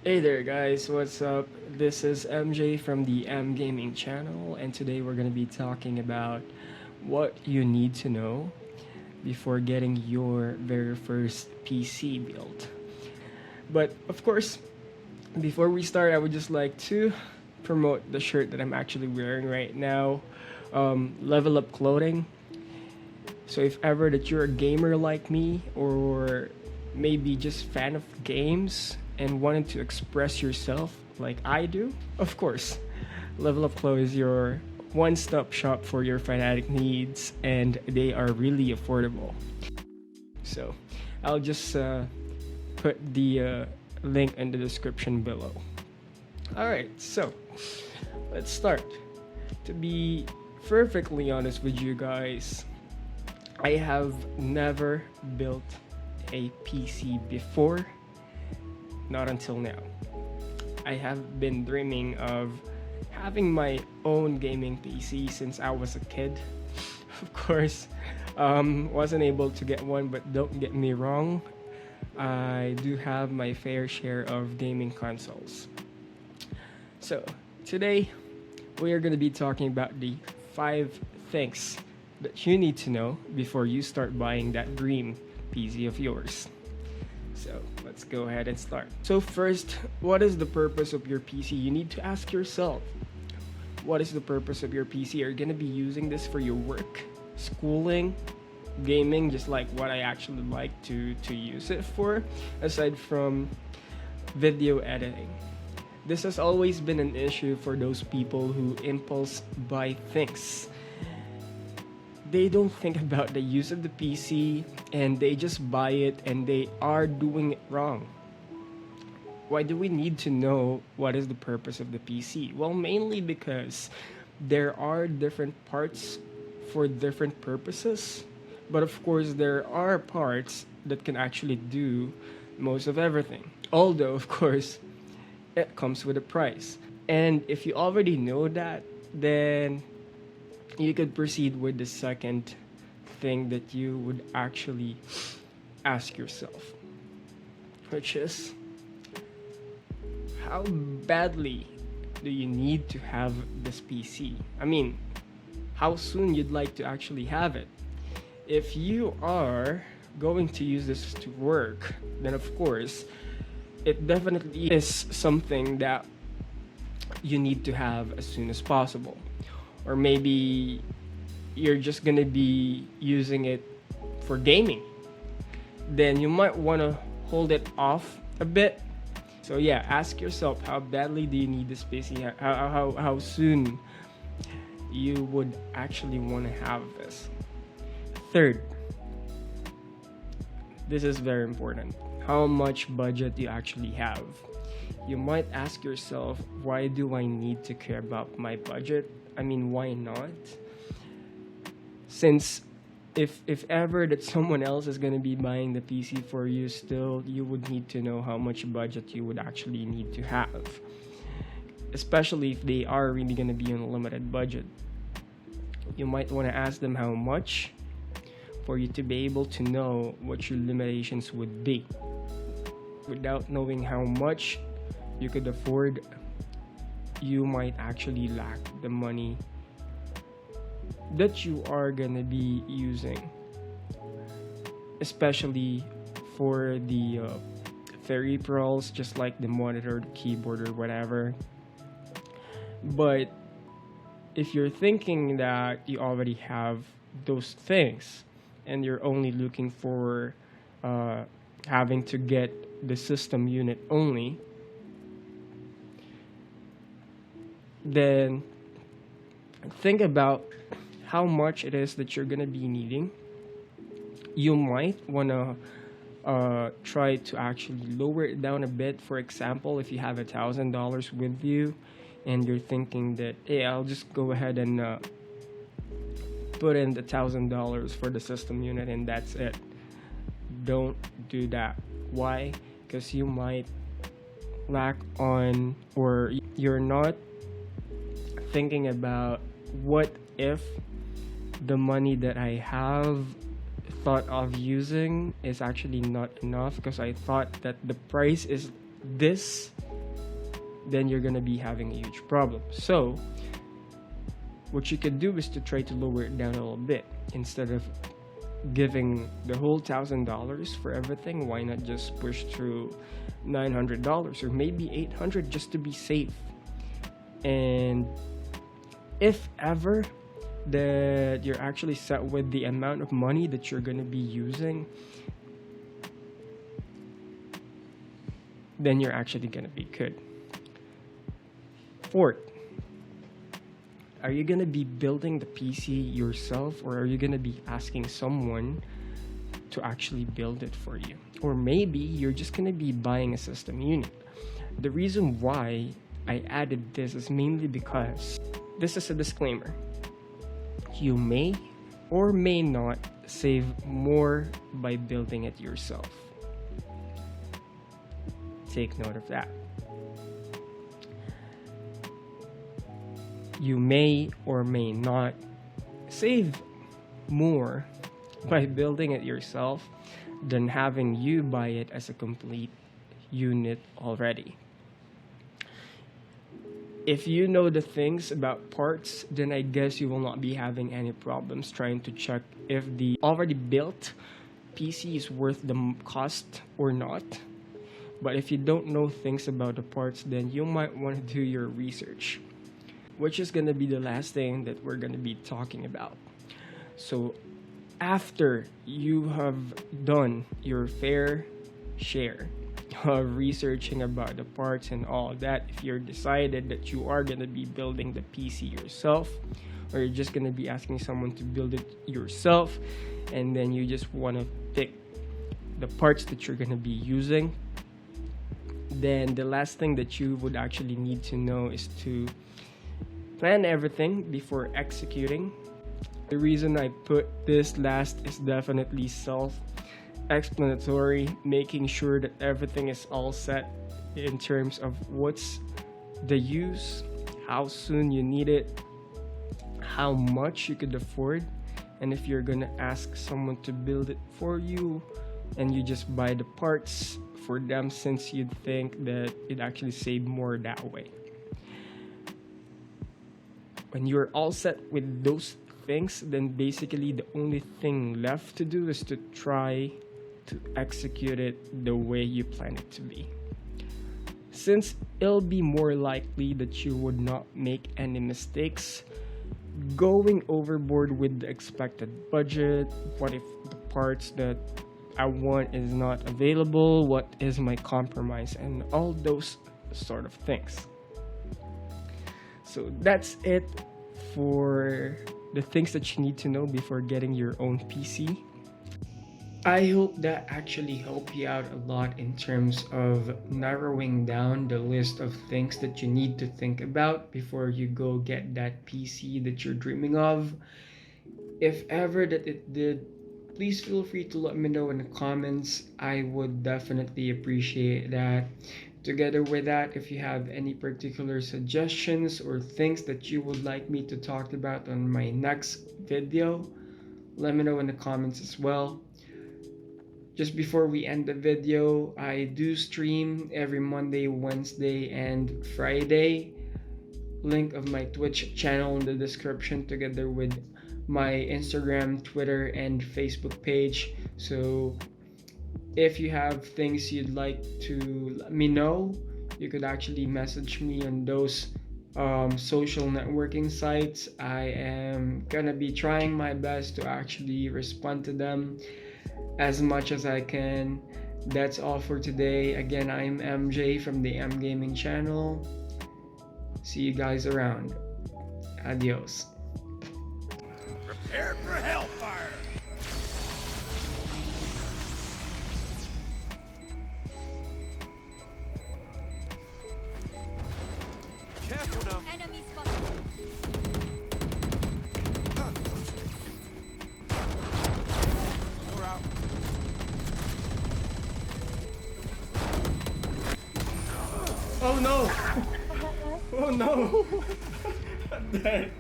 Hey there guys, what's up? This is MJ from the M Gaming channel, and today we're going to be talking about what you need to know before getting your very first PC build. But of course, before we start, I would just like to promote the shirt that I'm actually wearing right now, Level Up Clothing. So if ever that you're a gamer like me, or maybe just fan of games and wanted to express yourself like I do, of course, Level Up Clothes is your one-stop shop for your fanatic needs, and they are really affordable. So I'll just put the link in the description below. Alright, so let's start. To be perfectly honest with you guys, I have never built a PC before, not until now. I have been dreaming of having my own gaming PC since I was a kid. Of course, wasn't able to get one, but don't get me wrong, I do have my fair share of gaming consoles. So today we are going to be talking about the 5 things that you need to know before you start buying that dream PC of yours. So let's go ahead and start. So first, what is the purpose of your PC? You need to ask yourself, what is the purpose of your PC? Are you going to be using this for your work, schooling, gaming, just like what I actually like to use it for, aside from video editing? This has always been an issue for those people who impulse buy things. They don't think about the use of the PC and they just buy it, and they are doing it wrong. Why do we need to know what is the purpose of the PC? Well, mainly because there are different parts for different purposes, but of course there are parts that can actually do most of everything. Although, of course, it comes with a price. And if you already know that, then you could proceed with the second thing that you would actually ask yourself, which is, how badly do you need to have this PC? I mean, how soon you'd like to actually have it? If you are going to use this to work, then of course, it definitely is something that you need to have as soon as possible. Or maybe you're just gonna be using it for gaming, then you might want to hold it off a bit. So yeah, ask yourself, how badly do you need this PC? How soon you would actually want to have this? Third, this is very important, how much budget you actually have. You might ask yourself, why do I need to care about my budget? I mean, why not? Since if ever that someone else is going to be buying the PC for you, still you would need to know how much budget you would actually need to have, especially if they are really going to be on a limited budget. You might want to ask them how much, for you to be able to know what your limitations would be. Without knowing how much you could afford, you might actually lack the money that you are gonna be using, especially for the peripherals, just like the monitor, the keyboard, or whatever. But if you're thinking that you already have those things and you're only looking for having to get the system unit only, then think about how much it is that you're gonna be needing. You might wanna try to actually lower it down a bit. For example, if you have $1,000 with you and you're thinking that, hey, I'll just go ahead and put in the $1,000 for the system unit and that's it. Don't do that. Why? Because you might lack on, or you're not thinking about, what if the money that I have thought of using is actually not enough, because I thought that the price is this then you're gonna be having a huge problem. So what you could do is to try to lower it down a little bit. Instead of giving the whole $1,000 for everything, why not just push through $900 or maybe $800 just to be safe? And if ever that you're actually set with the amount of money that you're going to be using, then you're actually going to be good. Fourth, are you going to be building the PC yourself, or are you going to be asking someone to actually build it for you? Or maybe you're just going to be buying a system unit. The reason why I added this is mainly because this is a disclaimer. You may or may not save more by building it yourself. Take note of that. You may or may not save more by building it yourself than having you buy it as a complete unit already. If you know the things about parts, then I guess you will not be having any problems trying to check if the already built PC is worth the cost or not. But if you don't know things about the parts, then you might want to do your research, which is going to be the last thing that we're going to be talking about. So after you have done your fair share of researching about the parts and all that, if you're decided that you are going to be building the PC yourself, or you're just going to be asking someone to build it yourself, and then you just want to pick the parts that you're going to be using, then the last thing that you would actually need to know is to plan everything before executing. The reason I put this last is definitely self-explanatory, making sure that everything is all set in terms of what's the use, how soon you need it, how much you could afford, and if you're gonna ask someone to build it for you and you just buy the parts for them, since you'd think that it actually save more that way. When you're all set with those things, then basically the only thing left to do is to try to execute it the way you plan it to be. Since it'll be more likely that you would not make any mistakes going overboard with the expected budget, what if the parts that I want is not available, what is my compromise, and all those sort of things. So that's it for the things that you need to know before getting your own PC. I hope that actually helped you out a lot in terms of narrowing down the list of things that you need to think about before you go get that PC that you're dreaming of. If ever that it did, please feel free to let me know in the comments. I would definitely appreciate that. Together with that, if you have any particular suggestions or things that you would like me to talk about on my next video, let me know in the comments as well. Just before we end the video, I do stream every Monday, Wednesday, and Friday. Link of my Twitch channel in the description, together with my Instagram, Twitter, and Facebook page. So if you have things you'd like to let me know, you could actually message me on those social networking sites. I am gonna be trying my best to actually respond to them as much as I can. That's all for today. Again, I'm MJ from the M Gaming channel. See you guys around. Adios. Prepare for hellfire! Careful now. Enemy spotted. We're out. Oh no! Oh no! I'm dead.